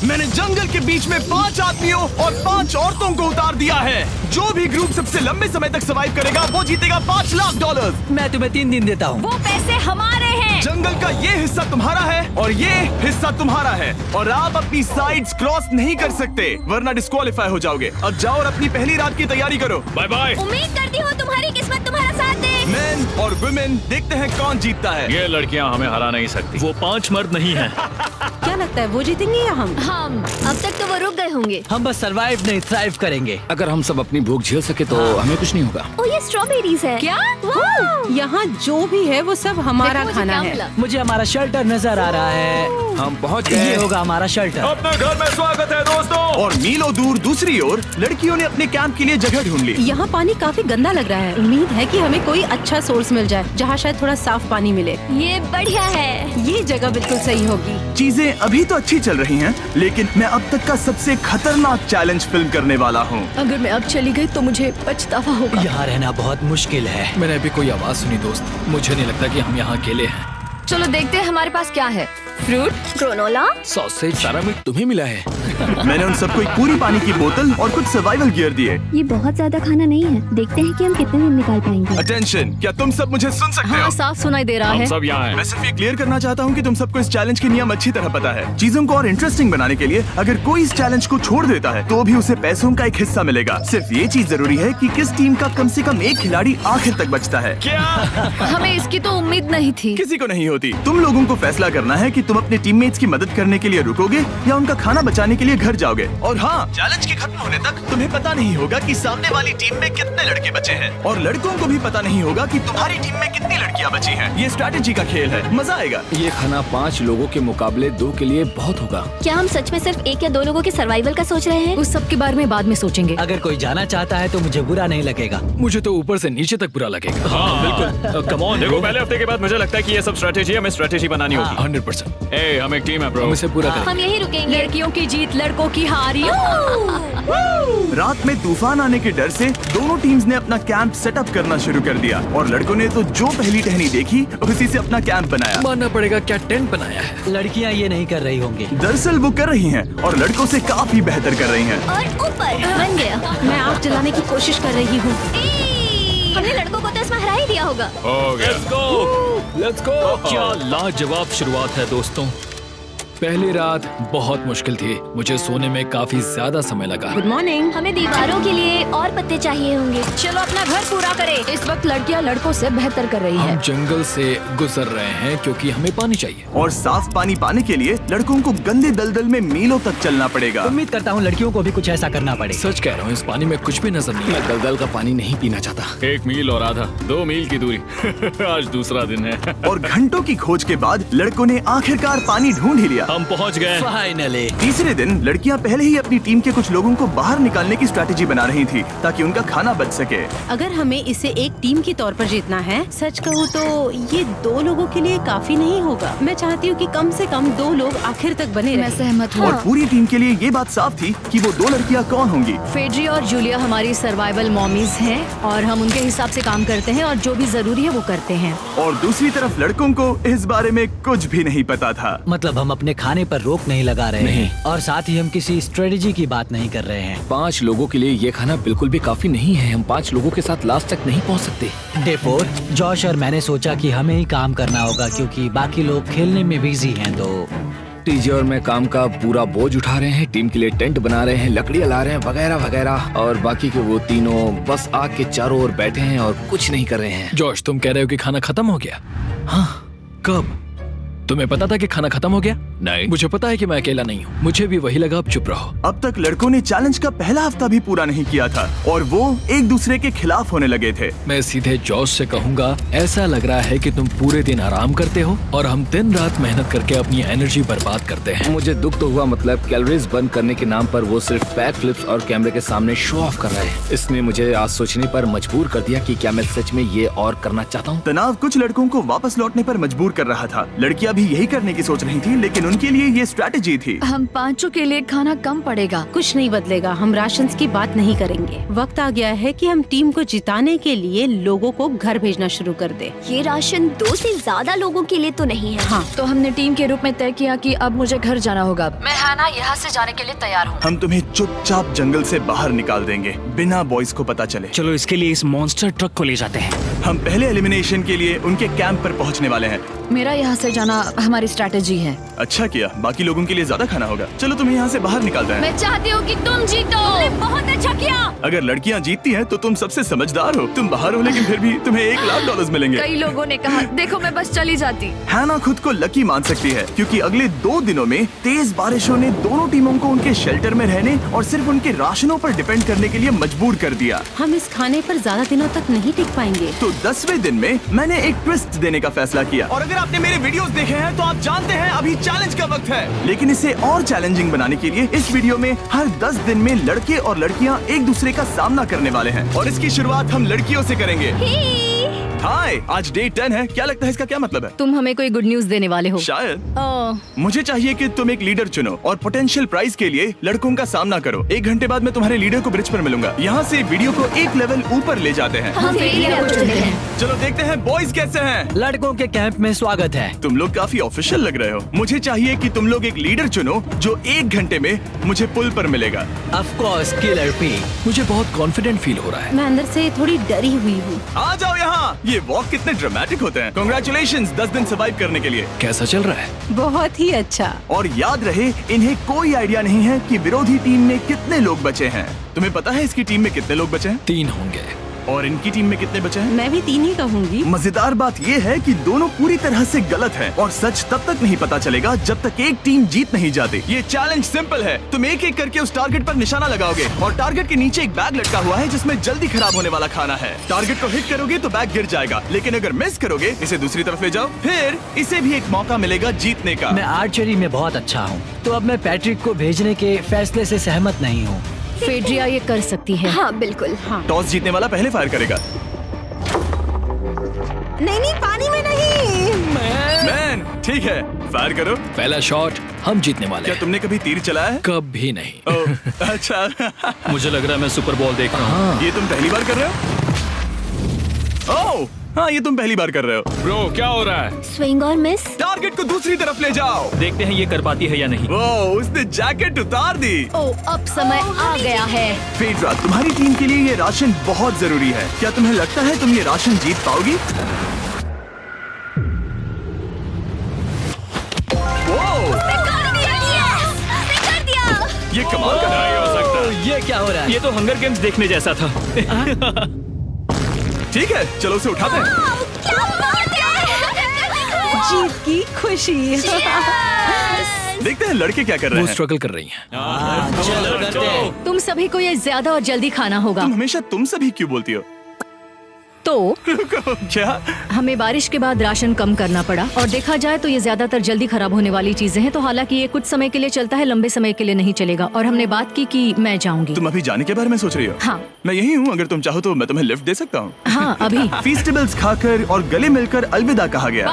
मैंने जंगल के बीच में 5 आदमियों और 5 औरतों को उतार दिया है। जो भी ग्रुप सबसे लंबे समय तक सर्वाइव करेगा वो जीतेगा $5 लाख। मैं तुम्हें 3 दिन देता हूँ। वो पैसे हमारे हैं। जंगल का ये हिस्सा तुम्हारा है और ये हिस्सा तुम्हारा है और आप अपनी साइड्स क्रॉस नहीं कर सकते वरना डिस्क्वालीफाई हो जाओगे। अब जाओ और अपनी पहली रात की तैयारी करो। Bye bye. उम्मीद करती हूँ तुम्हारी किस्मत तुम्हारा साथ दे। मेन और वुमेन, देखते हैं कौन जीतता है। ये लड़कियां हमें हरा नहीं सकती। वो 5 मर्द नहीं हैं। क्या लगता है वो जीतेंगे या हम? अब तक तो वो रुक गए होंगे। हम बस सरवाइव नहीं थ्राइव करेंगे। अगर हम सब अपनी भूख झेल सके तो हमें कुछ नहीं होगा। ओ ये स्ट्रॉबेरीज है। क्या? यहाँ जो भी है वो सब हमारा देखो मुझे खाना क्या है। मिला। मुझे हमारा शेल्टर नजर आ रहा है। हम पहुँच ये गए। होगा हमारा शेल्टर। अपने घर में स्वागत है दोस्तों। और मीलों दूर दूसरी ओर लड़कियों ने अपने कैंप के लिए जगह ढूंढ ली। यहाँ पानी काफी गंदा लग रहा है। उम्मीद है कि हमें कोई अच्छा सोर्स मिल जाए जहाँ शायद थोड़ा साफ पानी मिले। ये बढ़िया है। ये जगह बिल्कुल सही होगी। चीजें अभी तो अच्छी चल रही हैं, लेकिन मैं अब तक का सबसे खतरनाक चैलेंज फिल्म करने वाला हूँ। अगर मैं अब चली गई तो मुझे पछतावा होगा। यहाँ रहना बहुत मुश्किल है। मैंने अभी कोई आवाज सुनी दोस्त। मुझे नहीं लगता कि हम यहाँ अकेले हैं। चलो देखते हैं हमारे पास क्या है। Fruit, granola. सॉसेज, सारा मीट तुम्हें मिला है। मैंने उन सबको एक पूरी पानी की बोतल और कुछ सर्वाइवल गियर दिए। ये बहुत ज्यादा खाना नहीं है। देखते हैं कि हम कितने दिन निकाल पाएंगे। अटेंशन, क्या तुम सब मुझे सुन सकते हो? साफ सुनाई दे रहा हम है। सब यहाँ हैं। मैं सिर्फ ये क्लियर करना चाहता हूँ कि तुम सबको इस चैलेंज के नियम अच्छी तरह पता है। चीजों को और इंटरेस्टिंग बनाने के लिए अगर कोई इस चैलेंज को छोड़ देता है तो भी उसे पैसों का एक हिस्सा मिलेगा। सिर्फ ये चीज जरूरी है कि किस टीम का कम से कम एक खिलाड़ी आखिर तक बचता है। क्या? हमें इसकी तो उम्मीद नहीं थी। किसी को नहीं होती। तुम लोगों को फैसला करना है कि तुम अपने टीममेट्स की मदद करने के लिए रुकोगे या उनका खाना बचाने के लिए घर जाओगे। और हाँ, चैलेंज के खत्म होने तक तुम्हें पता नहीं होगा कि सामने वाली टीम में कितने लड़के बचे हैं और लड़कों को भी पता नहीं होगा कि तुम्हारी टीम में कितनी लड़कियां बची हैं। ये स्ट्रैटेजी का खेल है, मजा आएगा। ये खाना 5 लोगों के मुकाबले 2 के लिए बहुत होगा। क्या हम सच में सिर्फ 1 या 2 लोगों के सर्वाइवल का सोच रहे हैं? उस सब के बारे में बाद में सोचेंगे। अगर कोई जाना चाहता है तो मुझे बुरा नहीं लगेगा। मुझे तो ऊपर से नीचे तक बुरा लगेगा। हाँ बिल्कुल। Come on. देखो पहले हफ्ते के बाद मुझे लगता है कि ये सब स्ट्रेटेजी हमें स्ट्रेटेजी बनानी होगी। 100%। ए, हम एक टीम है ब्रो। हम इसे पूरा करेंगे। हम यही रुकेंगे। लड़कियों की जीत, लड़कों की हार। रात में तूफान आने के डर से दोनों टीम्स ने अपना कैंप सेटअप करना शुरू कर दिया और लड़कों ने तो जो पहली टहनी देखी उसी से अपना कैंप बनाया। मानना पड़ेगा, क्या टेंट बनाया है। लड़कियाँ ये नहीं कर रही होंगी। दरअसल वो कर रही हैं और लड़कों से काफी बेहतर कर रही हैं। और ऊपर बन गया। मैं आग जलाने की कोशिश कर रही हूँ। हमने लड़कों को तो इसमें हरा ही दिया होगा। हो गया। Let's go. क्या लाजवाब शुरुआत है दोस्तों। पहली रात बहुत मुश्किल थी। मुझे सोने में काफी ज्यादा समय लगा। Good morning. हमें दीवारों के लिए और पत्ते चाहिए होंगे। चलो अपना घर पूरा करें। इस वक्त लड़कियां लड़कों से बेहतर कर रही हम है। जंगल से गुजर रहे हैं क्योंकि हमें पानी चाहिए। और साफ पानी पाने के लिए लड़कों को गंदे दलदल में मीलों तक चलना पड़ेगा। उम्मीद करता हूँ लड़कियों को भी कुछ ऐसा करना पड़े। सच कह रहा हूँ, इस पानी में कुछ भी नजर नहीं। मैं दलदल का पानी नहीं पीना चाहता। 1 मील और आधा, 2 मील की दूरी। आज दूसरा दिन है। और घंटों की खोज के बाद लड़कों ने आखिरकार पानी ढूंढ ही लिया। हम पहुंच गए। फाइनली। तीसरे दिन लड़कियां पहले ही अपनी टीम के कुछ लोगों को बाहर निकालने की स्ट्रैटेजी बना रही थी ताकि उनका खाना बच सके। अगर हमें इसे एक टीम के तौर पर जीतना है, सच कहूँ तो ये 2 लोगों के लिए काफी नहीं होगा। मैं चाहती हूँ कि कम से कम 2 लोग आखिर तक बने मैं रहें। सहमत हूँ। और पूरी टीम के लिए ये बात साफ थी कि वो 2 लड़कियां कौन होंगी। फेड्री और जूलिया हमारी सर्वाइवल मॉमीज हैं और हम उनके हिसाब से काम करते हैं और जो भी जरूरी है वो करते हैं। और दूसरी तरफ लड़कों को इस बारे में कुछ भी नहीं पता था। मतलब हम अपने खाने पर रोक नहीं लगा रहे नहीं। हैं और साथ ही हम किसी स्ट्रेटेजी की बात नहीं कर रहे हैं। 5 लोगों के लिए ये खाना बिल्कुल भी काफी नहीं है। हम 5 लोगों के साथ लास्ट तक नहीं पहुँच सकते। डे 4, जॉश और मैंने सोचा कि हमें ही काम करना होगा क्योंकि बाकी लोग खेलने में बिजी हैं। तो टीजे और मैं काम का पूरा बोझ उठा रहे हैं। टीम के लिए टेंट बना रहे हैं, लकड़ियाँ ला रहे हैं, वगैरह वगैरह। और बाकी के वो तीनों बस आग के चारों ओर बैठे हैं और कुछ नहीं कर रहे हैं। जॉश, तुम कह रहे हो कि खाना खत्म हो गया? हाँ, कब? तुम्हें पता था कि खाना खत्म हो गया? नहीं, मुझे पता है कि मैं अकेला नहीं हूँ। मुझे भी वही लगा, अब चुप रहो। अब तक लड़कों ने चैलेंज का पहला हफ्ता भी पूरा नहीं किया था और वो एक दूसरे के खिलाफ होने लगे थे। मैं सीधे जॉश से कहूँगा, ऐसा लग रहा है कि तुम पूरे दिन आराम करते हो और हम दिन रात मेहनत करके अपनी एनर्जी बर्बाद करते हैं। मुझे दुख तो हुआ, मतलब कैलोरीज बर्न करने के नाम पर वो सिर्फ बैक फ्लिप्स और कैमरे के सामने शो ऑफ कर रहे हैं। इसने मुझे आज सोचने पर मजबूर कर दिया कि क्या मैं सच में ये और करना चाहता हूँ। तनाव कुछ लड़कों को वापस लौटने पर मजबूर कर रहा था। लड़कियां भी यही करने की सोच रही थी, लेकिन उनके लिए ये स्ट्रैटेजी थी। हम पांचों के लिए खाना कम पड़ेगा। कुछ नहीं बदलेगा, हम राशन की बात नहीं करेंगे। वक्त आ गया है कि हम टीम को जिताने के लिए लोगों को घर भेजना शुरू कर दे। ये राशन 2 से ज्यादा लोगों के लिए तो नहीं है। हाँ, तो हमने टीम के रूप में तय किया कि अब मुझे घर जाना होगा। मैं हैना यहाँ से जाने के लिए तैयार हूँ। हम तुम्हें चुपचाप जंगल से बाहर निकाल देंगे बिना बॉयज को पता चले। चलो इसके लिए इस मॉन्स्टर ट्रक को ले जाते हैं। हम पहले एलिमिनेशन के लिए उनके कैंप पर पहुंचने वाले हैं। मेरा यहाँ से जाना हमारी स्ट्रैटेजी है। अच्छा किया, बाकी लोगों के लिए ज्यादा खाना होगा। चलो तुम्हें यहाँ से बाहर निकालते हैं। मैं चाहती हूँ कि तुम जीतो। बहुत अच्छा किया। अगर लड़कियाँ जीतती हैं तो तुम सबसे समझदार हो। तुम बाहर हो लेकिन फिर भी तुम्हें $1,00,000 मिलेंगे। कई लोगों ने कहा देखो मैं बस चली जाती। हैना खुद को लकी मान सकती है क्योंकि अगले 2 दिनों में तेज बारिशों ने दोनों टीमों को उनके शेल्टर में रहने और सिर्फ उनके राशनों पर डिपेंड करने के लिए मजबूर कर दिया। हम इस खाने पर ज्यादा दिनों तक नहीं टिक पाएंगे। तो 10वें दिन में मैंने एक ट्विस्ट देने का फैसला किया। और अगर आपने मेरे वीडियोस देखे हैं तो आप जानते हैं अभी चैलेंज का वक्त है। लेकिन इसे और चैलेंजिंग बनाने के लिए इस वीडियो में हर 10 दिन में लड़के और लड़कियां एक दूसरे का सामना करने वाले हैं और इसकी शुरुआत हम लड़कियों से करेंगे। हाय, आज डे 10 है। क्या लगता है इसका क्या मतलब है? तुम हमें कोई गुड न्यूज देने वाले हो। शायद। ओह, मुझे चाहिए कि तुम एक लीडर चुनो और पोटेंशियल प्राइज के लिए लड़कों का सामना करो। 1 घंटे बाद मैं तुम्हारे लीडर को ब्रिज पर मिलूंगा। यहाँ से वीडियो को एक लेवल ऊपर ले जाते हैं। हम फेलियर को चुनते हैं। चलो देखते हैं बॉयज कैसे हैं। लड़कों के कैंप में स्वागत है। तुम लोग काफी ऑफिशियल लग रहे हो। मुझे चाहिए कि तुम लोग एक लीडर चुनो जो 1 घंटे में मुझे पुल पर मिलेगा। Of course killer P. मुझे बहुत कॉन्फिडेंट फील हो रहा है। मैं अंदर से थोड़ी डरी हुई हूँ। आ जाओ यहाँ। ये वॉक कितने ड्रामेटिक होते हैं। कांग्रेचुलेशंस 10 दिन सर्वाइव करने के लिए। कैसा चल रहा है? बहुत ही अच्छा। और याद रहे, इन्हें कोई आइडिया नहीं है कि विरोधी टीम में कितने लोग बचे हैं। तुम्हें पता है इसकी टीम में कितने लोग बचे हैं? 3 होंगे। और इनकी टीम में कितने बचे हैं? मैं भी 3 ही कहूँगी। मजेदार बात ये है कि दोनों पूरी तरह से गलत हैं और सच तब तक नहीं पता चलेगा जब तक एक टीम जीत नहीं जाती। ये चैलेंज सिंपल है। तुम एक एक करके उस टारगेट पर निशाना लगाओगे और टारगेट के नीचे एक बैग लटका हुआ है जिसमें जल्दी खराब होने वाला खाना है। टारगेट को हिट करोगे तो बैग गिर जाएगा, लेकिन अगर मिस करोगे इसे दूसरी तरफ ले जाओ, फिर इसे भी एक मौका मिलेगा जीतने का। मैं आर्चरी में बहुत अच्छा हूँ, तो अब मैं पैट्रिक को भेजने के फैसले से सहमत नहीं हूँ। फेड्रिया ये कर सकती है। हाँ बिल्कुल। हाँ। टॉस जीतने वाला पहले फायर करेगा। नहीं, पानी में नहीं। मैन, ठीक है, फायर करो। पहला शॉट हम जीतने वाले क्या हैं। तुमने कभी तीर चलाया है? कभी नहीं। ओह, अच्छा। मुझे लग रहा है मैं सुपर बॉल देख रहा हूँ। ये तुम पहली बार कर रहे हो? ओह, हाँ, ये तुम पहली बार कर रहे हो। ब्रो क्या हो रहा है? स्विंग और मिस। टारगेट को दूसरी तरफ ले जाओ। देखते हैं ये कर पाती है या नहीं। वो उसने जैकेट उतार दी। ओह, अब समय आ गया है। फेड्रा, तुम्हारी टीम के लिए ये राशन बहुत जरूरी है। क्या तुम्हें लगता है तुम ये राशन जीत पाओगी? ये कमाल का नहीं हो सकता। ये क्या हो रहा है? ये तो हंगर गेम्स देखने जैसा था। ठीक है, चलो उसे उठाते हैं। जीत की खुशी। देखते हैं लड़के क्या कर रहे वो हैं। स्ट्रगल कर रही हैं। चलो करते हैं। तुम सभी को ये ज्यादा और जल्दी खाना होगा। तुम हमेशा तुम सभी क्यों बोलती हो? तो क्या? हमें बारिश के बाद राशन कम करना पड़ा और देखा जाए तो ये ज्यादातर जल्दी खराब होने वाली चीजें हैं। तो हालांकि ये कुछ समय के लिए चलता है, लंबे समय के लिए नहीं चलेगा। और हमने बात की कि मैं जाऊंगी। तुम अभी जाने के बारे में सोच रही हो? हाँ। मैं यही हूँ, अगर तुम चाहो तो मैं तुम्हें लिफ्ट दे सकता हूँ। हाँ, अभी। फीस्टेबल्स खाकर और गले मिलकर अलविदा कहा गया।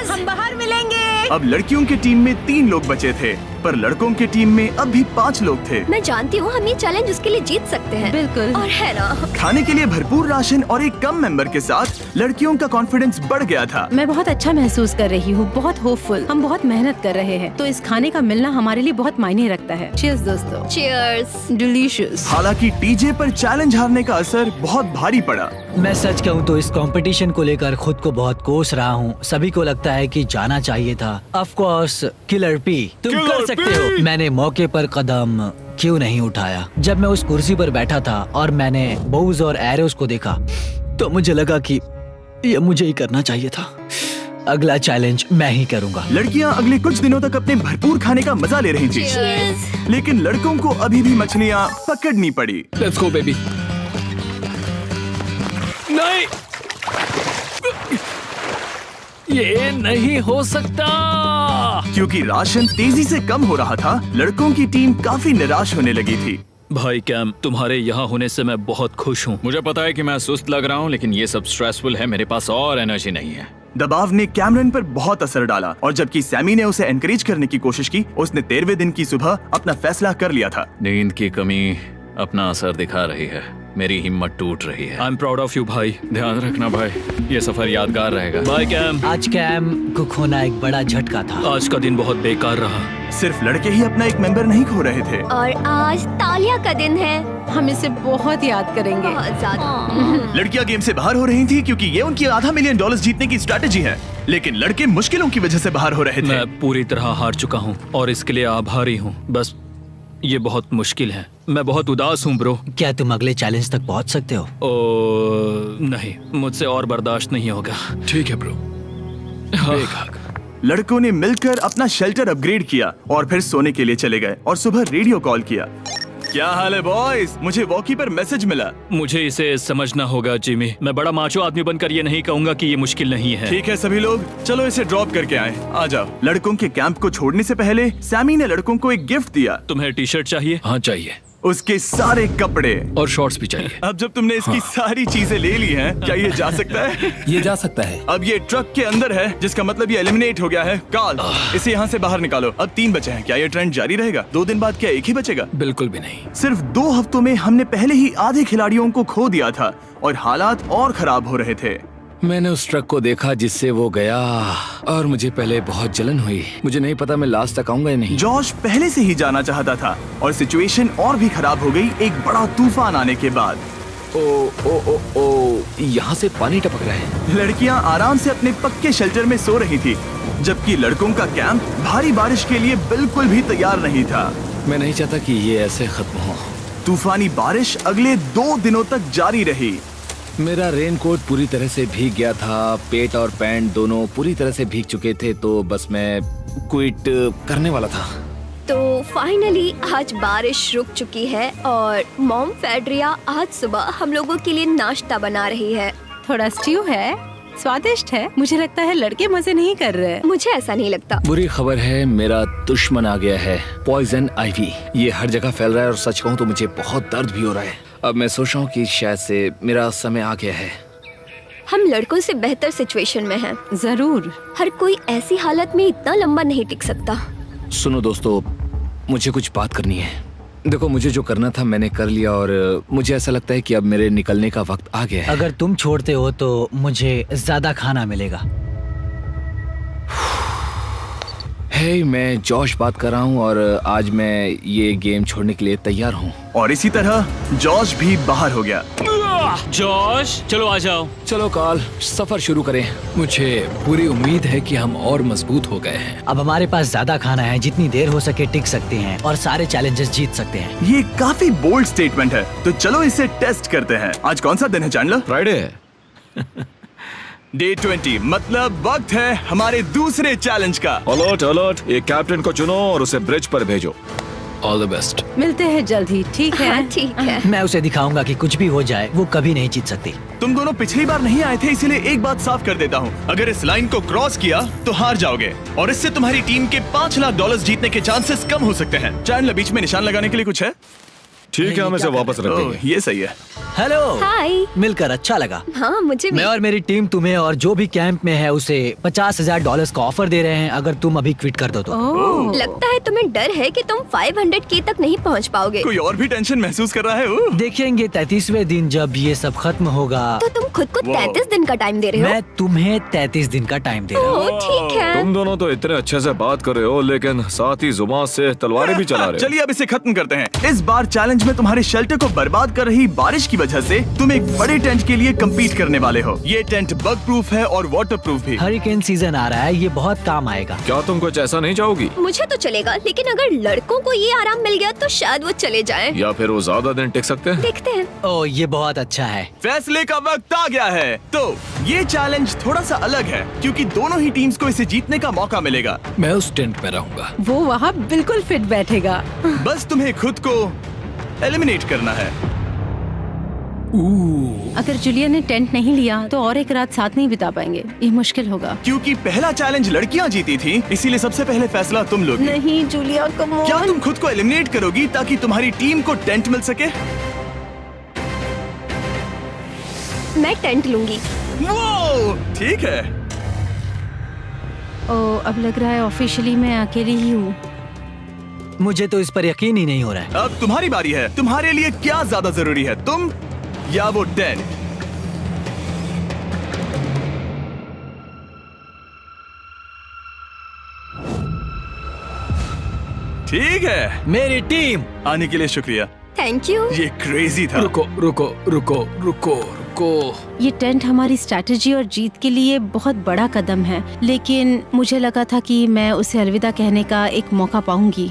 हम बाहर मिलेंगे। अब लड़कियों की टीम में 3 लोग बचे थे, पर लड़कों की टीम में अब भी 5 लोग थे। मैं जानती हूँ हम ये चैलेंज उसके लिए जीत सकते हैं। बिल्कुल। और है ना। खाने के लिए भरपूर राशन और एक कम मेंबर के साथ लड़कियों का कॉन्फिडेंस बढ़ गया था। मैं बहुत अच्छा महसूस कर रही हूँ, बहुत होपफुल। हम बहुत मेहनत कर रहे हैं, तो इस खाने का मिलना हमारे लिए बहुत मायने रखता है। चीयर्स दोस्तों। चीयर्स। डिलीशियस। हालांकि टीजे पर चैलेंज हारने का असर बहुत भारी पड़ा। मैं सच कहूँ तो इस कंपटीशन को लेकर खुद को बहुत कोस रहा हूँ। सभी को लगता है कि जाना चाहिए था। ऑफ कोर्स किलर पी, तुम कर सकते हो। मैंने मौके पर कदम क्यों नहीं उठाया? जब मैं उस कुर्सी पर बैठा था और मैंने बोव्स और एरोस को देखा तो मुझे लगा कि ये मुझे ही करना चाहिए था। अगला चैलेंज मैं ही करूँगा। लड़कियां अगले कुछ दिनों तक अपने भरपूर खाने का मजा ले रही थी, लेकिन लड़कों को अभी भी मछलियां पकड़नी पड़ी। Let's go baby. नहीं, ये नहीं हो सकता। क्योंकि राशन तेजी से कम हो रहा था, लड़कों की टीम काफी निराश होने लगी थी। भाई कैम, तुम्हारे यहाँ होने से मैं बहुत खुश हूँ। मुझे पता है कि मैं सुस्त लग रहा हूँ, लेकिन ये सब स्ट्रेसफुल है। मेरे पास और एनर्जी नहीं है। दबाव ने कैमरन पर बहुत असर डाला और जबकि सैमी ने उसे एनकरेज करने की कोशिश की, उसने 13वें दिन की सुबह अपना फैसला कर लिया था। नींद की कमी अपना असर दिखा रही है, मेरी हिम्मत टूट रही है। I am proud of you भाई, ध्यान रखना भाई, ये सफर यादगार रहेगा। Bye cam. आज कैम को खोना एक बड़ा झटका था। आज का दिन बहुत बेकार रहा। सिर्फ लड़के ही अपना एक मेंबर नहीं खो रहे थे। और आज तालिया का दिन है। हम इसे बहुत याद करेंगे। बहुत ज्यादा। लड़कियां गेम से बाहर हो रही थी क्योंकि ये उनकी $500 मिलियन जीतने की स्ट्रेटेजी है, लेकिन लड़के मुश्किलों की वजह से बाहर हो रहे थे। मैं पूरी तरह हार चुका हूँ और इसके लिए आभारी हूँ। बस ये बहुत मुश्किल है, मैं बहुत उदास हूँ ब्रो। क्या तुम अगले चैलेंज तक पहुंच सकते हो? नहीं, मुझसे और बर्दाश्त नहीं होगा। ठीक है ब्रो। लड़कों ने मिलकर अपना शेल्टर अपग्रेड किया और फिर सोने के लिए चले गए और सुबह रेडियो कॉल किया। क्या हाल है बॉयज? मुझे वॉकी पर मैसेज मिला। मुझे इसे समझना होगा जिमी। मैं बड़ा माचो आदमी बनकर ये नहीं कहूंगा कि ये मुश्किल नहीं है। ठीक है सभी लोग, चलो इसे ड्रॉप करके आए। आ जाओ। लड़कों के कैंप को छोड़ने से पहले सैमी ने लड़कों को एक गिफ्ट दिया। तुम्हें टी शर्ट चाहिए? हाँ चाहिए, उसके सारे कपड़े और शॉर्ट्स भी चाहिए। अब जब तुमने इसकी सारी चीजें ले ली हैं, क्या ये जा सकता है? ये जा सकता है। अब ये ट्रक के अंदर है, जिसका मतलब ये एलिमिनेट हो गया है। कार्ल, इसे यहाँ से बाहर निकालो। अब 3 बचे हैं। क्या ये ट्रेंड जारी रहेगा? 2 दिन बाद क्या एक ही बचेगा? बिल्कुल भी नहीं। सिर्फ 2 हफ्तों में हमने पहले ही आधे खिलाड़ियों को खो दिया था और हालात और खराब हो रहे थे। मैंने उस ट्रक को देखा जिससे वो गया और मुझे पहले बहुत जलन हुई। मुझे नहीं पता मैं लास्ट तक आऊंगा या नहीं। जॉश पहले से ही जाना चाहता था और सिचुएशन और भी खराब हो गई एक बड़ा तूफान आने के बाद। ओ, यहाँ से पानी टपक रहा है। लड़कियां आराम से अपने पक्के शेल्टर में सो रही थी, जबकि लड़कों का कैंप भारी बारिश के लिए बिल्कुल भी तैयार नहीं था। मैं नहीं चाहता कि ये ऐसे खत्म हो। तूफानी बारिश अगले 2 दिनों तक जारी रही। मेरा रेनकोट पूरी तरह से भीग गया था, पेट और पैंट दोनों पूरी तरह से भीग चुके थे, तो बस मैं क्विट करने वाला था। तो फाइनली आज बारिश रुक चुकी है और मॉम फेड्रिया आज सुबह हम लोगों के लिए नाश्ता बना रही है। थोड़ा स्ट्यू है, स्वादिष्ट है। मुझे लगता है लड़के मजे नहीं कर रहे। मुझे ऐसा नहीं लगता। बुरी खबर है, मेरा दुश्मन आ गया है, पॉइजन आइवी। ये हर जगह फैल रहा है और सच कहूँ तो मुझे बहुत दर्द भी हो रहा है। अब मैं सोच रहा हूँ कि शायद से मेरा समय आ गया है। हम लड़कों से बेहतर सिचुएशन में हैं। जरूर। हर कोई ऐसी हालत में इतना लंबा नहीं टिक सकता। सुनो दोस्तों, मुझे कुछ बात करनी है। देखो, मुझे जो करना था मैंने कर लिया और मुझे ऐसा लगता है कि अब मेरे निकलने का वक्त आ गया है। अगर तुम छोड़ते हो तो मुझे ज्यादा खाना मिलेगा। हे, मैं जॉश बात कर रहा हूँ और आज मैं ये गेम छोड़ने के लिए तैयार हूँ। और इसी तरह जॉश भी बाहर हो गया। जॉश, चलो आ जाओ। चलो कार्ल, सफर शुरू करें। मुझे पूरी उम्मीद है कि हम और मजबूत हो गए हैं। अब हमारे पास ज्यादा खाना है, जितनी देर हो सके टिक सकते हैं और सारे चैलेंजेस जीत सकते हैं। ये काफी बोल्ड स्टेटमेंट है, तो चलो इसे टेस्ट करते हैं। आज कौन सा दिन है चैंडलर? फ्राइडे है। डे 20, मतलब वक्त है हमारे दूसरे चैलेंज का। अलर्ट अलर्ट, एक कैप्टन को चुनो और उसे ब्रिज पर भेजो। All the best. मिलते हैं जल्द ही, ठीक है? हाँ, ठीक है। मैं उसे दिखाऊंगा कि कुछ भी हो जाए वो कभी नहीं जीत सकती। तुम दोनों पिछली बार नहीं आए थे, इसीलिए एक बात साफ कर देता हूँ। अगर इस लाइन को क्रॉस किया तो हार जाओगे और इससे तुम्हारी टीम के $5 लाख जीतने के चांसेस कम हो सकते हैं। चैंडलर, बीच में निशान लगाने के लिए कुछ है? ठीक है, हम इसे वापस रख देंगे। ये सही है। हेलो। हाय। मिलकर अच्छा लगा। हाँ, मुझे भी। मैं और मेरी टीम तुम्हें और जो भी कैंप में है उसे $50,000 का ऑफर दे रहे हैं अगर तुम अभी क्विट कर दो तो। लगता है तुम्हें डर है कि तुम 500K तक नहीं पहुंच पाओगे। कोई और भी टेंशन महसूस कर रहा है? देखेंगे 33वें दिन जब ये सब खत्म होगा। तो तुम खुद को 33 दिन का टाइम दे रहे हो? मैं तुम्हें 33 दिन का टाइम दे रहा हूँ। ओह, ठीक है। तुम दोनों तो इतने अच्छे से बात कर रहे हो, लेकिन साथ ही जुबान से तलवारें भी चला रहे हो। चलिए अब इसे खत्म करते हैं। इस बार चैलेंज में तुम्हारे शेल्टर को बर्बाद कर रही बारिश की वजह से तुम एक बड़े टेंट के लिए कम्पीट करने वाले हो। ये टेंट बग प्रूफ है और वाटर प्रूफ भी। हरिकेन सीजन आ रहा है, ये बहुत काम आएगा। क्या तुम कुछ ऐसा नहीं चाहोगी? मुझे तो चलेगा, लेकिन अगर लड़कों को ये आराम मिल गया तो शायद वो चले जाएं। या फिर वो ज्यादा दिन टिक सकते हैं? देखते हैं। ओह, ये बहुत अच्छा है। फैसले का वक्त आ गया है। तो ये चैलेंज थोड़ा सा अलग है क्योंकि दोनों ही टीम्स को इसे जीतने का मौका मिलेगा। मैं उस टेंट में रहूंगा। वो वहाँ बिल्कुल फिट बैठेगा। बस तुम्हें खुद को एलिमिनेट करना है। अगर जूलिया ने टेंट नहीं लिया तो और एक रात साथ नहीं बिता पाएंगे। ये मुश्किल होगा। क्योंकि पहला चैलेंज लड़कियां जीती थी, इसीलिए सबसे पहले फैसला तुम लोगी। नहीं जूलिया, कम ऑन। क्या तुम खुद को एलिमिनेट करोगी ताकि तुम्हारी टीम को टेंट मिल सके? मैं टेंट लूंगी। वो ठीक है। ओ, अब लग रहा है ऑफिशियली मैं अकेली ही हूँ। मुझे तो इस पर यकीन ही नहीं हो रहा है। अब तुम्हारी बारी है। तुम्हारे लिए क्या ज्यादा जरूरी है, तुम या वो टेंट? ठीक है, मेरी टीम। आने के लिए शुक्रिया। Thank you. ये क्रेजी था। रुको रुको रुको रुको रुको। ये टेंट हमारी स्ट्रैटेजी और जीत के लिए बहुत बड़ा कदम है, लेकिन मुझे लगा था कि मैं उसे अलविदा कहने का एक मौका पाऊंगी।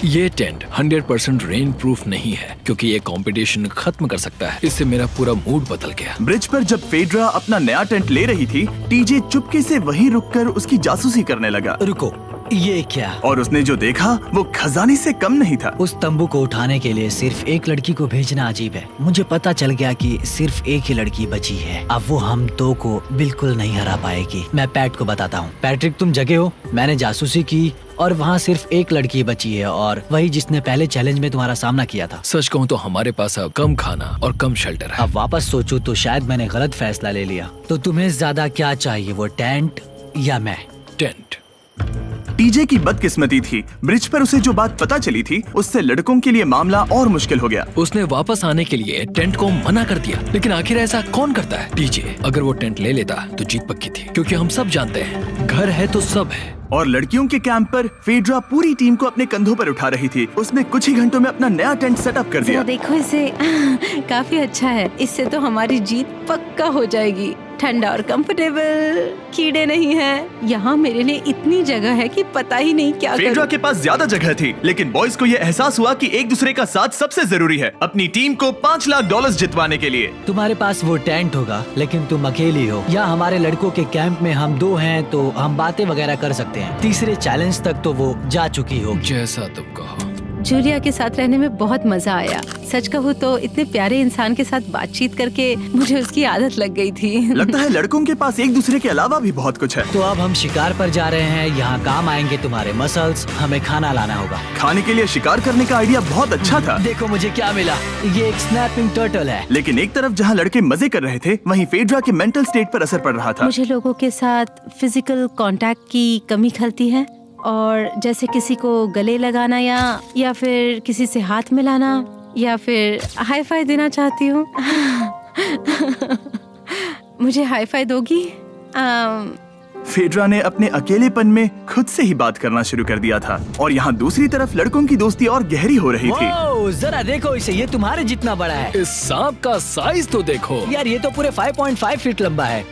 ये टेंट 100% रेन प्रूफ नहीं है, क्योंकि ये कंपटीशन खत्म कर सकता है। इससे मेरा पूरा मूड बदल गया। ब्रिज पर जब फेड्रा अपना नया टेंट ले रही थी, टीजे चुपके से वहीं रुककर उसकी जासूसी करने लगा। रुको, ये क्या? और उसने जो देखा वो खजाने से कम नहीं था। उस तंबू को उठाने के लिए सिर्फ एक लड़की को भेजना अजीब है। मुझे पता चल गया कि सिर्फ एक ही लड़की बची है। अब वो हम दो को बिल्कुल नहीं हरा पाएगी। मैं पैट को बताता हूँ। पैट्रिक, तुम जगे हो? मैंने जासूसी की और वहाँ सिर्फ एक लड़की बची है, और वही जिसने पहले चैलेंज में तुम्हारा सामना किया था। सच कहूँ तो हमारे पास अब कम खाना और कम शेल्टर है। अब वापस सोचूं तो शायद मैंने गलत फैसला ले लिया। तो तुम्हें ज्यादा क्या चाहिए, वो टेंट या मैं? टेंट। टीजे की बदकिस्मती थी, ब्रिज पर उसे जो बात पता चली थी उससे लड़कों के लिए मामला और मुश्किल हो गया। उसने वापस आने के लिए टेंट को मना कर दिया, लेकिन आखिर ऐसा कौन करता है? टीजे, अगर वो टेंट ले लेता तो जीत पक्की थी, क्योंकि हम सब जानते हैं घर है तो सब है। और लड़कियों के कैंप पर फेड्रा पूरी टीम को अपने कंधों पर उठा रही थी। उसने कुछ ही घंटों में अपना नया टेंट सेटअप कर दिया। जरा देखो इसे। काफी अच्छा है। इससे तो हमारी जीत पक्का हो जाएगी। ठंडा और कंफर्टेबल, कीड़े नहीं हैं। यहाँ मेरे लिए इतनी जगह है कि पता ही नहीं क्या फेड्रा करूं। के पास ज्यादा जगह थी, लेकिन बॉयज को ये एहसास हुआ कि एक दूसरे का साथ सबसे जरूरी है अपनी टीम को $5 लाख जितवाने के लिए। तुम्हारे पास वो टेंट होगा, लेकिन तुम अकेली हो। या हमारे लड़कों के कैंप में हम दो हैं तो हम बातें वगैरह कर सकते हैं। तीसरे चैलेंज तक तो वो जा चुकी हो। जैसा तुम कहो। जूलिया के साथ रहने में बहुत मजा आया। सच कहूँ तो इतने प्यारे इंसान के साथ बातचीत करके मुझे उसकी आदत लग गई थी। लगता है लड़कों के पास एक दूसरे के अलावा भी बहुत कुछ है। तो अब हम शिकार पर जा रहे हैं। यहाँ काम आएंगे तुम्हारे मसल्स। हमें खाना लाना होगा। खाने के लिए शिकार करने का आइडिया बहुत अच्छा था। देखो मुझे क्या मिला। ये एक स्नैपिंग टर्टल है। लेकिन एक तरफ जहाँ लड़के मजे कर रहे थे, वहीं फेड्रा के मेंटल स्टेट पर असर पड़ रहा था। मुझे लोगों के साथ फिजिकल कांटेक्ट की कमी खलती है, और जैसे किसी को गले लगाना या फिर किसी से हाथ मिलाना या फिर हाई फाई देना चाहती हूँ। मुझे हाई फाई दोगी? फेड्रा ने अपने अकेलेपन में खुद से ही बात करना शुरू कर दिया था, और यहाँ दूसरी तरफ लड़कों की दोस्ती और गहरी हो रही थी। वाओ, जरा देखो इसे, ये तुम्हारे जितना बड़ा है। इस सांप का साइज तो देखो यार, ये तो पूरे 5.5 फीट लंबा है।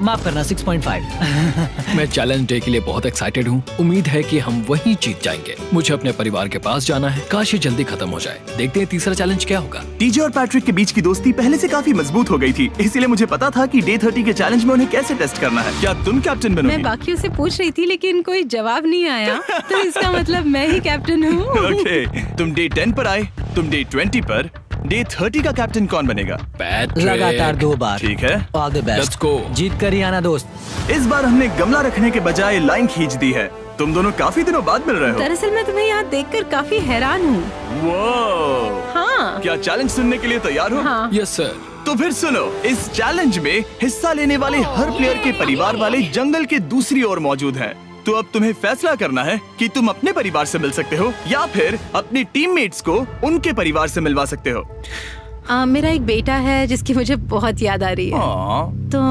माफ करना, 6.5। मैं चैलेंज डे के लिए बहुत एक्साइटेड हूँ। उम्मीद है कि हम वहीं जीत जाएंगे। मुझे अपने परिवार के पास जाना है। काश ये जल्दी खत्म हो जाए। देखते हैं तीसरा चैलेंज क्या होगा। टीजे और पैट्रिक के बीच की दोस्ती पहले से काफी मजबूत हो गई थी, इसलिए मुझे पता था कि डे 30 के चैलेंज में उन्हें कैसे टेस्ट करना है। क्या तुम कैप्टन बनोगी? मैं बाकियों से पूछ रही थी, लेकिन कोई जवाब नहीं आया, तो इसका मतलब मैं ही कैप्टन हूँ। ओके, तुम डे 10 पर आए, तुम डे 20 पर। डे 30 का कैप्टन कौन बनेगा? पैट्रिक। लगातार 2 बार। ठीक है, all the best. Let's go। जीत कर ही आना दोस्त। इस बार हमने गमला रखने के बजाय लाइन खींच दी है। तुम दोनों काफी दिनों बाद मिल रहे हो। दरअसल मैं तुम्हें यहाँ देखकर काफी हैरान हूँ। वो हाँ। क्या चैलेंज सुनने के लिए तैयार हो? हाँ। Yes sir. तो फिर सुनो, इस चैलेंज में हिस्सा लेने वाले हर प्लेयर के परिवार वाले जंगल के दूसरी ओर मौजूद हैं। तो अब तुम्हें फैसला करना है कि तुम अपने परिवार से मिल सकते हो या फिर अपने टीममेट्स को उनके परिवार से मिलवा सकते हो। मेरा एक बेटा है जिसकी मुझे बहुत याद आ रही है, तो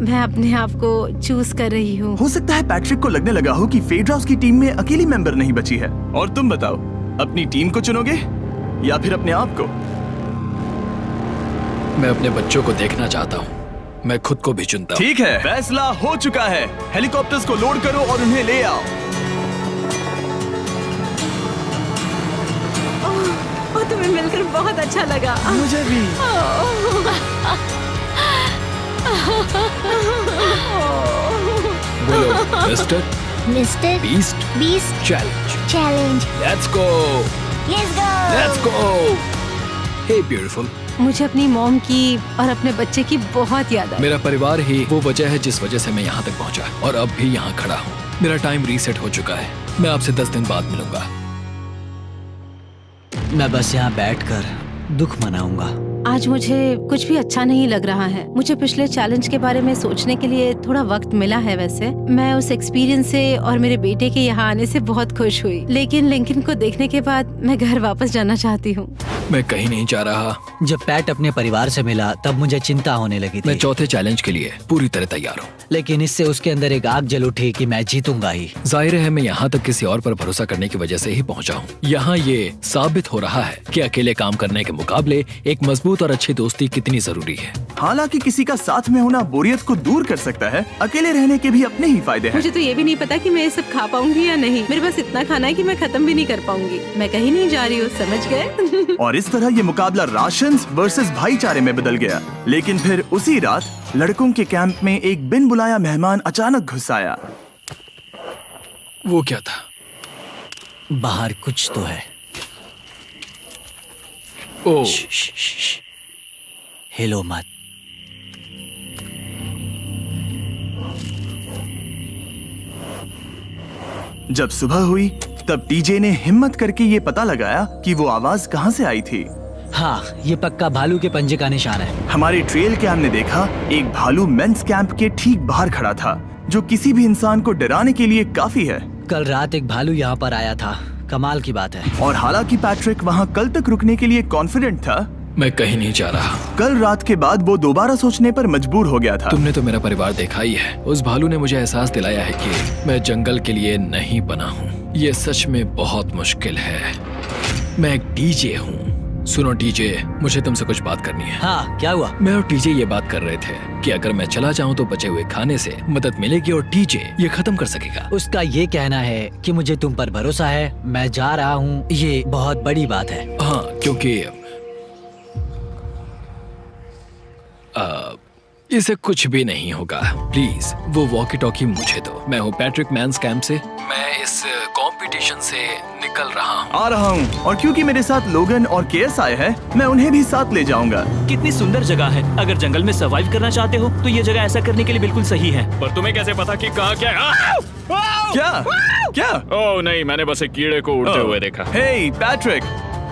मैं अपने आप को चूज कर रही हूँ। हो सकता है पैट्रिक को लगने लगा हो कि फेड्रा उसकी टीम में अकेली मेंबर नहीं बची है। और तुम बताओ, अपनी टीम को चुनोगे या फिर अपने आप को? मैं अपने बच्चों को देखना चाहता हूँ। मैं खुद को भी चुनता हूँ। ठीक है, फैसला हो चुका है। हेलीकॉप्टर्स को लोड करो और उन्हें ले आओ। और तुम्हें मिलकर बहुत अच्छा लगा। मुझे भी। बोलो mister Mister Beast challenge. Let's go. Let's go. Hey beautiful. मुझे अपनी मॉम की और अपने बच्चे की बहुत याद आई। मेरा परिवार ही वो वजह है जिस वजह से मैं यहाँ तक पहुँचा, और अब भी यहाँ खड़ा हूँ। मेरा टाइम रीसेट हो चुका है। मैं आपसे 10 दिन बाद मिलूंगा। मैं बस यहाँ बैठकर दुख मनाऊंगा। आज मुझे कुछ भी अच्छा नहीं लग रहा है। मुझे पिछले चैलेंज के बारे में सोचने के लिए थोड़ा वक्त मिला है। वैसे मैं उस एक्सपीरियंस से और मेरे बेटे के यहाँ आने से बहुत खुश हुई, लेकिन लिंकन को देखने के बाद मैं घर वापस जाना चाहती हूँ। मैं कहीं नहीं जा रहा। जब पैट अपने परिवार से मिला तब मुझे चिंता होने लगी थी। मैं चौथे चैलेंज के लिए पूरी तरह तैयार हूँ, लेकिन इससे उसके अंदर एक आग जल उठी कि मैं जीतूंगा ही। जाहिर है मैं यहाँ तक किसी और पर भरोसा करने की वजह से ही पहुँचा हूँ। यहाँ ये साबित हो रहा है कि अकेले काम करने के मुकाबले एक मजबूत और अच्छी दोस्ती कितनी जरूरी है। हालांकि किसी का साथ में होना बोरियत को दूर कर सकता है, अकेले रहने के भी अपने ही फायदे हैं। मुझे तो ये भी नहीं पता कि मैं ये सब खा पाऊंगी या नहीं। मेरे पास इतना खाना है कि मैं खत्म भी नहीं कर पाऊंगी। मैं कहीं नहीं जा रही हूँ, समझ गए? और इस तरह ये मुकाबला राशंस वर्सेस भाईचारे में बदल गया। लेकिन फिर उसी रात लड़कों के कैंप में एक बिन बुलाया मेहमान अचानक घुस आया। वो क्या था? बाहर कुछ तो है। ओ, हिलो मत। जब सुबह हुई तब टीजे ने हिम्मत करके ये पता लगाया कि वो आवाज कहाँ से आई थी। हाँ, ये पक्का भालू के पंजे का निशान है। हमारे ट्रेल कैम ने देखा एक भालू मेंस कैंप के ठीक बाहर खड़ा था, जो किसी भी इंसान को डराने के लिए काफी है। कल रात एक भालू यहाँ पर आया था, कमाल की बात है। और हालांकि पैट्रिक वहाँ कल तक रुकने के लिए कॉन्फिडेंट था, मैं कहीं नहीं जा रहा। कल रात के बाद वो दोबारा सोचने पर मजबूर हो गया था। तुमने तो मेरा परिवार देखा ही है। उस भालू ने मुझे एहसास दिलाया है कि मैं जंगल के लिए नहीं बना हूँ। ये सच में बहुत मुश्किल है। मैं एक डीजे हूँ। सुनो टीजे, मुझे तुमसे कुछ बात करनी है। हाँ, क्या हुआ? मैं और टीजे ये बात कर रहे थे कि अगर मैं चला जाऊँ तो बचे हुए खाने से मदद मिलेगी और टीजे ये खत्म कर सकेगा। उसका ये कहना है कि मुझे तुम पर भरोसा है, मैं जा रहा हूँ। ये बहुत बड़ी बात है। हाँ, क्योंकि इसे कुछ भी नहीं होगा। प्लीज वो वॉकी टॉकी मुझे दो। मैं हूँ पैट्रिक मेंस कैंप से। मैं इस कंपटीशन से निकल रहा हूँ। आ रहा हूँ, और क्योंकि मेरे साथ लोगन और केएस आए हैं, मैं उन्हें भी साथ ले जाऊंगा। कितनी सुंदर जगह है। अगर जंगल में सरवाइव करना चाहते हो तो ये जगह ऐसा करने के लिए बिल्कुल सही है। पर तुम्हें कैसे पता कि कहाँ क्या है? क्या क्या? ओह नहीं, मैंने बस एक कीड़े को उड़ते हुए देखा। हे पैट्रिक,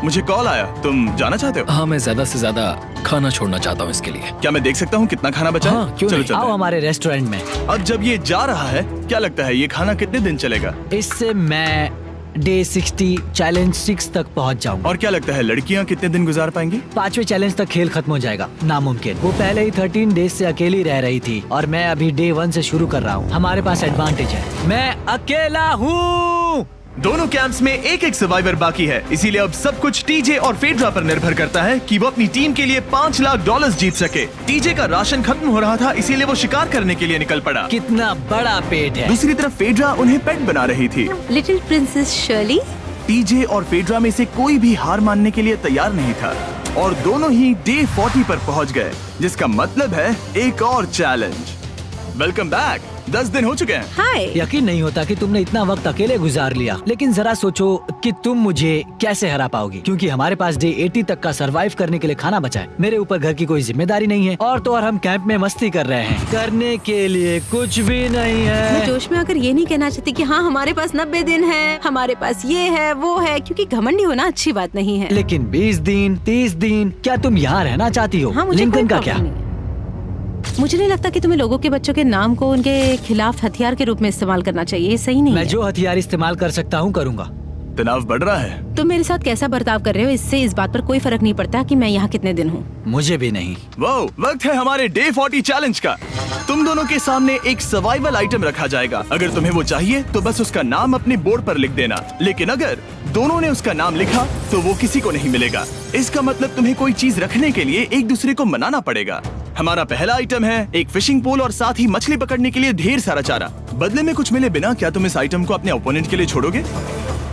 मुझे कॉल आया, तुम जाना चाहते हो? हाँ, मैं ज्यादा से ज्यादा खाना छोड़ना चाहता हूँ इसके लिए। क्या मैं देख सकता हूँ कितना खाना बचा है? हाँ, क्यों चलो नहीं? चलते आओ हैं। हमारे रेस्टोरेंट में। अब जब ये जा रहा है, क्या लगता है ये खाना कितने दिन चलेगा? इससे मैं डे 60 चैलेंज 6 तक पहुंच जाऊंगा। और क्या लगता है लड़कियाँ कितने दिन गुजार पाएंगी? 5वें चैलेंज तक खेल खत्म हो जाएगा। नामुमकिन। वो पहले ही 13 डेज से अकेली रह रही थी और मैं अभी डे 1 से शुरू कर रहा हूँ। हमारे पास एडवांटेज है, मैं अकेला हूँ। दोनों कैंप्स में एक एक सर्वाइवर बाकी है, इसीलिए अब सब कुछ टीजे और फेड्रा पर निर्भर करता है कि वो अपनी टीम के लिए $5 लाख जीत सके। टीजे का राशन खत्म हो रहा था, इसीलिए वो शिकार करने के लिए निकल पड़ा। कितना बड़ा पेट है। दूसरी तरफ फेड्रा उन्हें पेट बना रही थी। Little princess Shirley. टीजे और फेड्रा में से कोई भी हार मानने के लिए तैयार नहीं था, और दोनों ही डे 40 पर पहुंच गए, जिसका मतलब है एक और चैलेंज। Welcome back. 10 दिन हो चुके हैं। हाय। यकीन नहीं होता कि तुमने इतना वक्त अकेले गुजार लिया, लेकिन जरा सोचो कि तुम मुझे कैसे हरा पाओगी, क्योंकि हमारे पास डे 80 तक का सरवाइव करने के लिए खाना बचा है। मेरे ऊपर घर की कोई जिम्मेदारी नहीं है, और तो और हम कैंप में मस्ती कर रहे हैं। करने के लिए कुछ भी नहीं है। मैं जोश में आकर ये नहीं कहना चाहती कि हाँ हमारे पास 90 दिन है, हमारे पास ये है वो है, क्योंकि घमंडी होना अच्छी बात नहीं है। लेकिन 20 दिन 30 दिन, क्या तुम यहाँ रहना चाहती हो? हाँ, मुझे लिंकन कोई का प्रॉब्लम क्या? नहीं है। मुझे नहीं लगता कि तुम्हें लोगों के बच्चों के नाम को उनके खिलाफ हथियार के रूप में इस्तेमाल करना चाहिए। ये सही नहीं मैं है। जो हथियार इस्तेमाल कर सकता हूँ करूँगा। तनाव बढ़ रहा है। तुम मेरे साथ कैसा बर्ताव कर रहे हो, इससे इस बात पर कोई फर्क नहीं पड़ता कि मैं यहाँ कितने दिन हूँ। मुझे भी नहीं। वो वक्त है हमारे डे 40 चैलेंज का। तुम दोनों के सामने एक सर्वाइवल आइटम रखा जाएगा। अगर तुम्हें वो चाहिए तो बस उसका नाम अपने बोर्ड पर लिख देना, लेकिन अगर दोनों ने उसका नाम लिखा तो वो किसी को नहीं मिलेगा। इसका मतलब तुम्हें कोई चीज रखने के लिए एक दूसरे को मनाना पड़ेगा। हमारा पहला आइटम है एक फिशिंग पोल और साथ ही मछली पकड़ने के लिए ढेर सारा चारा। बदले में कुछ मिले बिना क्या तुम इस आइटम को अपने ओपोनेंट के लिए छोड़ोगे?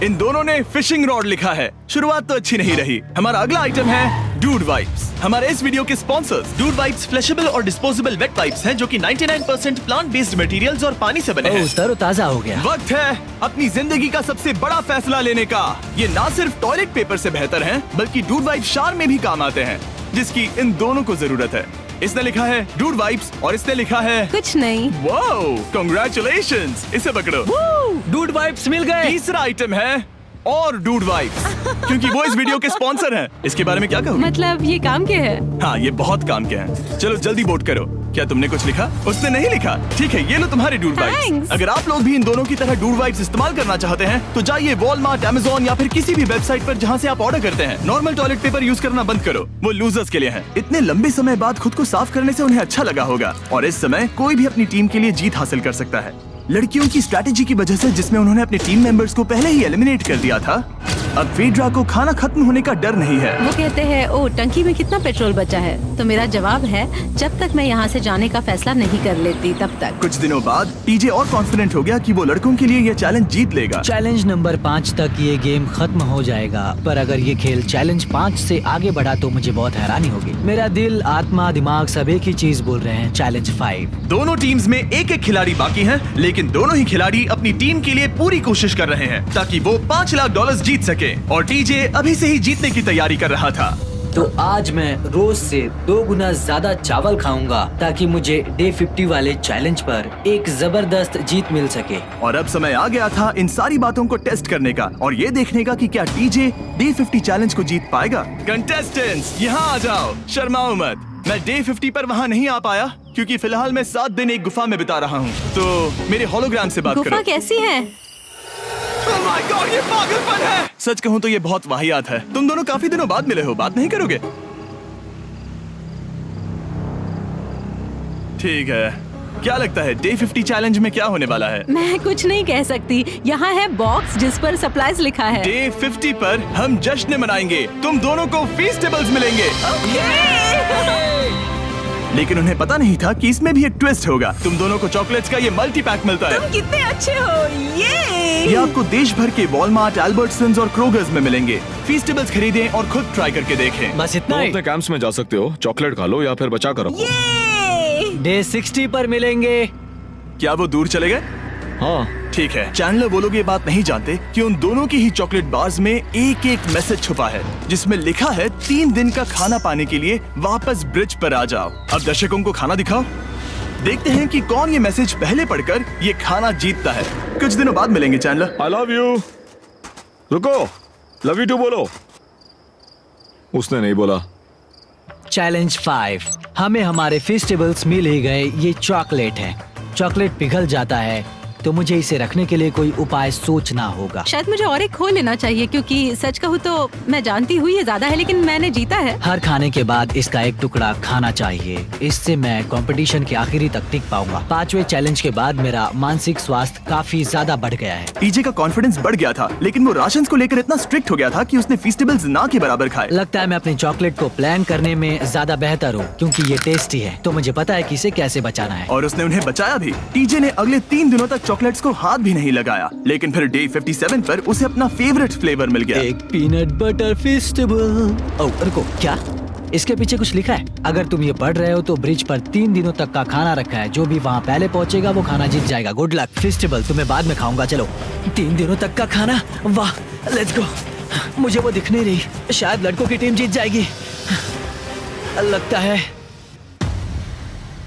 इन दोनों ने फिशिंग रॉड लिखा है। शुरुआत तो अच्छी नहीं रही। हमारा अगला आइटम है डूड वाइप्स। हमारे इस वीडियो के स्पॉन्सर्स डूड वाइप्स फ्लैशेबल और डिस्पोजेबल वेट वाइप्स हैं, जो कि 99% प्लांट बेस्ड मटेरियल्स और पानी से बने हैं। तरोताजा हो गया। वक्त है अपनी जिंदगी का सबसे बड़ा फैसला लेने का। ये ना सिर्फ टॉयलेट पेपर से बेहतर हैं, बल्कि डूड वाइप शार में भी काम आते हैं, जिसकी इन दोनों को जरूरत है। इसने लिखा है डूड वाइप्स और इसने लिखा है कुछ नहीं। Wow, congratulations. इसे पकड़ो। डूड वाइप्स मिल गए। तीसरा आइटम है और डूड वाइब्स, क्योंकि वो इस वीडियो के स्पॉन्सर हैं। इसके बारे में क्या कहोगे? मतलब ये काम क्या है? हाँ, ये बहुत काम के हैं। चलो जल्दी वोट करो। क्या तुमने कुछ लिखा? उसने नहीं लिखा। ठीक है, ये लो तुम्हारे डूड वाइब्स। Thanks. अगर आप लोग भी इन दोनों की तरह डूड वाइब्स इस्तेमाल करना चाहते हैं तो जाइए वॉलमार्ट, अमेज़न या फिर किसी भी वेबसाइट पर जहाँ से आप ऑर्डर करते हैं। नॉर्मल टॉयलेट पेपर यूज करना बंद करो, वो लूजर्स के लिए है। इतने लंबे समय बाद खुद को साफ करने से उन्हें अच्छा लगा होगा, और इस समय कोई भी अपनी टीम के लिए जीत हासिल कर सकता है। लड़कियों की स्ट्रैटेजी की वजह से, जिसमें उन्होंने अपने टीम मेंबर्स को पहले ही एलिमिनेट कर दिया था, अब फेड्रा को खाना खत्म होने का डर नहीं है। वो कहते हैं ओ टंकी में कितना पेट्रोल बचा है, तो मेरा जवाब है जब तक मैं यहाँ से जाने का फैसला नहीं कर लेती तब तक। कुछ दिनों बाद टीजे और कॉन्फिडेंट हो गया कि वो लड़कों के लिए ये चैलेंज जीत लेगा। चैलेंज नंबर 5 तक ये गेम खत्म हो जाएगा, पर अगर ये खेल चैलेंज 5 से आगे बढ़ा तो मुझे बहुत हैरानी होगी। मेरा दिल, आत्मा, दिमाग सब एक ही चीज बोल रहे हैं, चैलेंज 5। दोनों टीम्स में एक एक खिलाड़ी बाकी हैं, लेकिन दोनों ही खिलाड़ी अपनी टीम के लिए पूरी कोशिश कर रहे हैं ताकि वो $5 लाख जीत सके, और टीजे अभी से ही जीतने की तैयारी कर रहा था। तो आज मैं रोज से 2 गुना ज्यादा चावल खाऊंगा ताकि मुझे डे 50 वाले चैलेंज पर एक जबरदस्त जीत मिल सके। और अब समय आ गया था इन सारी बातों को टेस्ट करने का और ये देखने का कि क्या टीजे डे 50 चैलेंज को जीत पाएगा। कंटेस्टेंट्स यहाँ आ जाओ, शर्माओ मत। मैं डे 50 पर वहाँ नहीं आ पाया क्योंकि फिलहाल मैं 7 दिन एक गुफा में बिता रहा हूँ, तो मेरे होलोग्राम से बात करो। गुफा कैसी है? Oh my God, ये पागलपन है। सच कहूँ तो ये बहुत वाहियात है। तुम दोनों काफी दिनों बाद मिले हो, बात नहीं करोगे? ठीक है, क्या लगता है डे 50 चैलेंज में क्या होने वाला है? मैं कुछ नहीं कह सकती। यहाँ है बॉक्स जिस पर सप्लाईज लिखा है। डे 50 पर हम जश्न मनाएंगे, तुम दोनों को फीस्टेबल्स मिलेंगे। लेकिन उन्हें पता नहीं था कि इसमें भी एक ट्विस्ट होगा। तुम दोनों को चॉकलेट्स का ये मल्टी पैक मिलता है। तुम कितने अच्छे हो, ये आपको देश भर के वॉलमार्ट, अल्बर्टसन्स और क्रोगर्स में मिलेंगे। फीस्टेबल्स खरीदें और खुद ट्राई करके देखें। बस इतना ही। अपने कैंप्स में जा सकते हो, चॉकलेट खा लो या फिर बचा कर रखो। डे 60 पर मिलेंगे। क्या वो दूर चले गए? हाँ ठीक है। चैंडलर वो लोग ये बात नहीं जानते कि उन दोनों की ही चॉकलेट बार्स में एक एक मैसेज छुपा है जिसमें लिखा है 3 दिन का खाना पाने के लिए वापस ब्रिज पर आ जाओ। अब दर्शकों को खाना दिखाओ, देखते हैं कि कौन ये मैसेज पहले पढ़कर ये खाना जीतता है। कुछ दिनों बाद मिलेंगे चैंडलर। I love you. रुको, लव यू टू बोलो। उसने नहीं बोला। चैलेंज 5, हमें हमारे फेस्टिवल्स मिल ही गए। ये चॉकलेट है। चॉकलेट पिघल जाता है तो मुझे इसे रखने के लिए कोई उपाय सोचना होगा। शायद मुझे और एक खो लेना चाहिए, क्योंकि सच कहूँ तो मैं जानती हूँ ये ज्यादा है, लेकिन मैंने जीता है। हर खाने के बाद इसका एक टुकड़ा खाना चाहिए, इससे मैं कंपटीशन के आखिरी तक टिक पाऊंगा। 5वें चैलेंज के बाद मेरा मानसिक स्वास्थ्य काफी ज्यादा बढ़ गया है। टीजे का कॉन्फिडेंस बढ़ गया था, लेकिन वो राशन को लेकर इतना स्ट्रिक्ट हो गया था कि उसने फीस्टेबल्स ना के बराबर खाए। लगता है मैं अपनी चॉकलेट को प्लान करने में ज्यादा बेहतर हूँ, क्योंकि ये टेस्टी है तो मुझे पता है कि इसे कैसे बचाना है। और उसने उन्हें बचाया भी। टीजे ने अगले 3 दिनों तक चॉकलेट्स को हाथ भी नहीं लगाया, लेकिन फिर डे 57 पर उसे अपना फेवरेट फ्लेवर मिल गया। एक पीनट बटर फेस्टिवल। ओह रुको, क्या इसके पीछे कुछ लिखा है? अगर तुम ये पढ़ रहे हो तो ब्रिज पर 3 दिनों तक का खाना रखा है। जो भी वहाँ पहले पहुँचेगा वो खाना जीत जाएगा। Good luck. फेस्टिवल तुम्हें बाद में खाऊंगा। चलो 3 दिनों तक का खाना, वाह लेट्स गो। मुझे वो दिख नहीं रही, शायद लड़कों की टीम जीत जाएगी। लगता है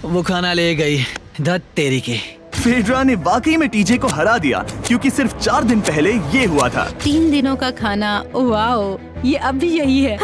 वो खाना ले गई। धत तेरी की। फेड्रा ने वाकई में टीजे को हरा दिया, क्योंकि सिर्फ 4 दिन पहले ये हुआ था। 3 दिनों का खाना, वाओ, ये अब भी यही है।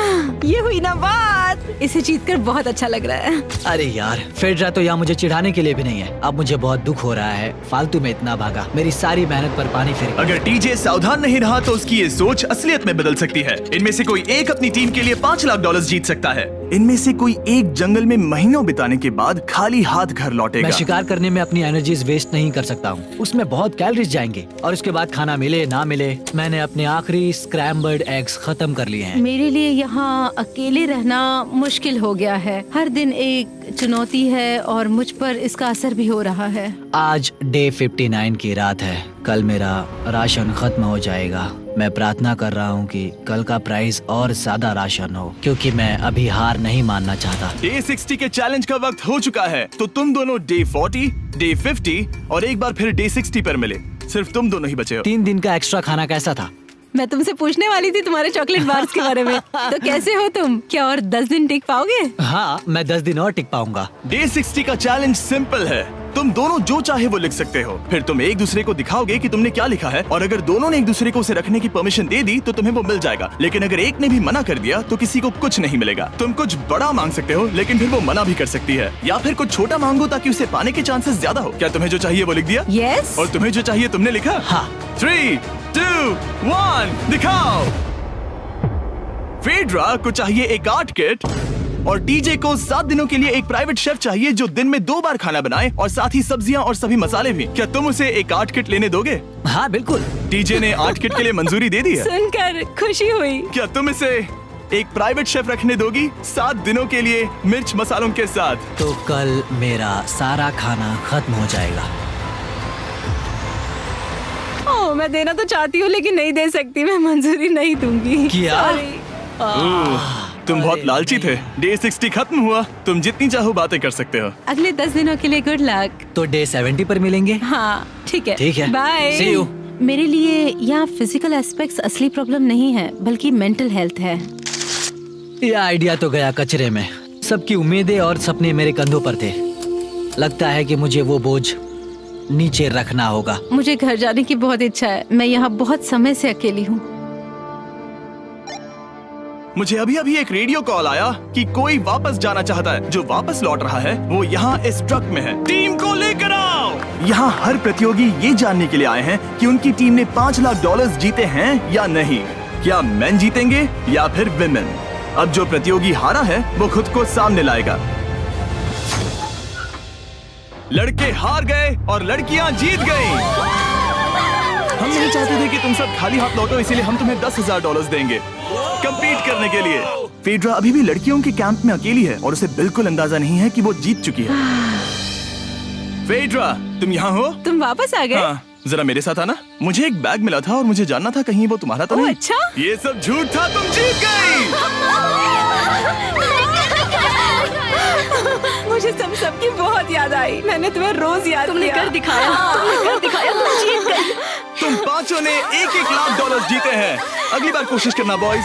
ये हुई ना बात। इसे जीतकर बहुत अच्छा लग रहा है। अरे यार, फेड्रा तो यहाँ मुझे चिढ़ाने के लिए भी नहीं है। अब मुझे बहुत दुख हो रहा है, फालतू में इतना भागा, मेरी सारी मेहनत पर पानी फिर गया। अगर टीजे सावधान नहीं रहा तो उसकी ये सोच असलियत में बदल सकती है। इनमें से कोई एक अपनी टीम के लिए $5 लाख जीत सकता है। इनमें से कोई एक जंगल में महीनों बिताने के बाद खाली हाथ घर लौटेगा। मैं शिकार करने में अपनी एनर्जीज वेस्ट नहीं कर सकता हूँ, उसमें बहुत कैलोरीज जाएंगे। और उसके बाद खाना मिले ना मिले, मैंने अपने आखिरी स्क्रैम्बल्ड एग्स खत्म कर लिए हैं। मेरे लिए यहाँ अकेले रहना मुश्किल हो गया है। हर दिन एक चुनौती है और मुझ पर इसका असर भी हो रहा है। आज डे 59 की रात है। कल मेरा राशन खत्म हो जाएगा। मैं प्रार्थना कर रहा हूँ कि कल का प्राइस और ज्यादा राशन हो, क्योंकि मैं अभी हार नहीं मानना चाहता। डे 60 के चैलेंज का वक्त हो चुका है, तो तुम दोनों डे 40, डे 50 और एक बार फिर डे 60 पर मिले। सिर्फ तुम दोनों ही बचे हो। 3 दिन का एक्स्ट्रा खाना कैसा था? मैं तुमसे पूछने वाली थी तुम्हारे चॉकलेट बार्स के बारे में। तो कैसे हो तुम? क्या और 10 दिन टिक पाओगे? हाँ, मैं 10 दिन और टिक पाऊंगा। डे 60 का चैलेंज सिंपल है। तुम दोनों जो चाहे वो लिख सकते हो। फिर तुम एक दूसरे को दिखाओगे कि तुमने क्या लिखा है, और अगर दोनों ने एक दूसरे को उसे रखने की परमिशन दे दी तो तुम्हें वो मिल जाएगा। लेकिन अगर एक ने भी मना कर दिया तो किसी को कुछ नहीं मिलेगा। तुम कुछ बड़ा मांग सकते हो, लेकिन फिर वो मना भी कर सकती है, या फिर कुछ छोटा मांगो ताकि उसे पाने के चांसेस ज्यादा हो। क्या तुम्हें जो चाहिए वो लिख दिया? यस। और तुम्हें जो चाहिए तुमने लिखा? हाँ। 3, 2, 1 दिखाओ। फेड्रा को चाहिए एक आर्ट किट, और टीजे को 7 दिनों के लिए एक प्राइवेट शेफ चाहिए जो दिन में 2 बार खाना बनाए, और साथ ही सब्जियां और सभी मसाले भी। क्या तुम उसे एक आर्ट किट लेने दोगे? हाँ बिल्कुल। टीजे ने आर्ट किट के लिए मंजूरी दे दी है। सुनकर खुशी हुई। क्या तुम इसे एक प्राइवेट शेफ रखने दोगी 7 दिनों के लिए मिर्च मसालों के साथ? तो कल मेरा सारा खाना खत्म हो जाएगा। ओह, मैं देना तो चाहती हूँ लेकिन नहीं दे सकती। मैं मंजूरी नहीं दूंगी। क्या? तुम बहुत लालची थे। डे 60 खत्म हुआ। तुम जितनी चाहो बातें कर सकते हो। अगले 10 दिनों के लिए गुड लक। तो डे 70 पर मिलेंगे। हाँ ठीक है। ठीक है। बाय। See you। मेरे लिए यहाँ फिजिकल एस्पेक्ट्स असली प्रॉब्लम नहीं है, बल्कि मेंटल हेल्थ है। ये आइडिया तो गया कचरे में। सबकी उम्मीदें और सपने मेरे कंधों पर थे। लगता है कि मुझे वो बोझ नीचे रखना होगा। मुझे घर जाने की बहुत इच्छा है। मैं यहाँ बहुत समय से अकेली हूँ। मुझे अभी अभी एक रेडियो कॉल आया कि कोई वापस जाना चाहता है। जो वापस लौट रहा है वो यहाँ इस ट्रक में है। टीम को लेकर आओ। यहाँ हर प्रतियोगी ये जानने के लिए आए हैं कि उनकी टीम ने $5 लाख जीते हैं या नहीं। क्या मेन जीतेंगे या फिर विमेन? अब जो प्रतियोगी हारा है वो खुद को सामने लाएगा। लड़के हार गए और लड़कियां जीत गईं। हम नहीं चाहते थे कि तुम सब खाली हाथ लौटो, इसीलिए हम तुम्हें $10,000 देंगे कंपीट करने के लिए। फेड्रा अभी भी लड़कियों के कैंप में अकेली है और उसे बिल्कुल अंदाजा नहीं है कि वो जीत चुकी है। फेड्रा, तुम यहाँ हो? तुम वापस आ गए? हाँ, जरा मेरे साथ आना। मुझे एक बैग मिला था और मुझे जानना था कहीं वो तुम्हारा तो नहीं। अच्छा? ये सब झूठ था, तुम जीत गई। मुझे सबकी बहुत याद आई। मैंने तुम्हें रोज याद तुमने कर दिखाया। तुमने कर दिखाया। तुम जीत गई। तुम पांचों ने $1-1 लाख जीते हैं। अगली बार कोशिश करना बॉयज।